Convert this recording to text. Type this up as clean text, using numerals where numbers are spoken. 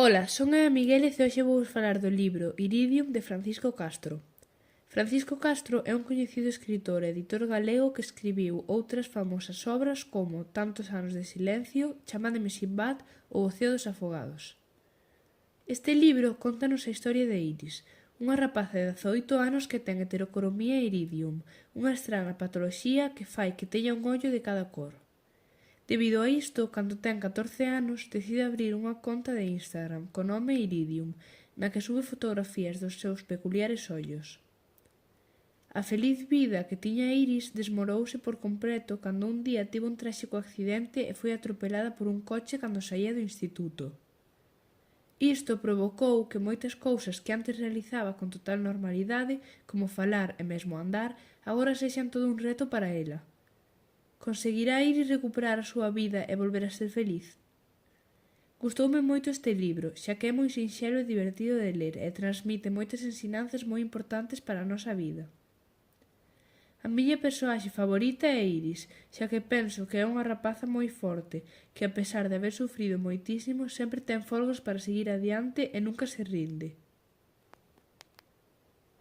Ola, son a Migueles e hoxe vou falar do libro Iridium de Francisco Castro. Francisco Castro é un coñecido escritor e editor galego que escribiu outras famosas obras como Tantos anos de silencio, Chamádeme Sinbad ou O ceo dos afogados. Este libro contanos a historia de Iris, unha rapaza de 18 anos que ten heterocromía iridium, unha estrana patoloxía que fai que teña un ollo de cada cor. Debido a isto, cando ten 14 anos, decide abrir unha conta de Instagram co nome Iridium, na que sube fotografías dos seus peculiares ollos. A feliz vida que tiña Iris desmorouse por completo cando un día tivo un tráxico accidente e foi atropelada por un coche cando saía do instituto. Isto provocou que moitas cousas que antes realizaba con total normalidade, como falar e mesmo andar, agora sexan todo un reto para ela. Conseguirá Iris recuperar a súa vida e volver a ser feliz? Gustoume moito este libro, xa que é moi sinxelo e divertido de ler e transmite moitas ensinanzas moi importantes para a nosa vida. A miña persoaxe favorita é Iris, xa que penso que é unha rapaza moi forte, que a pesar de haber sufrido moitísimo sempre ten folgos para seguir adiante e nunca se rinde.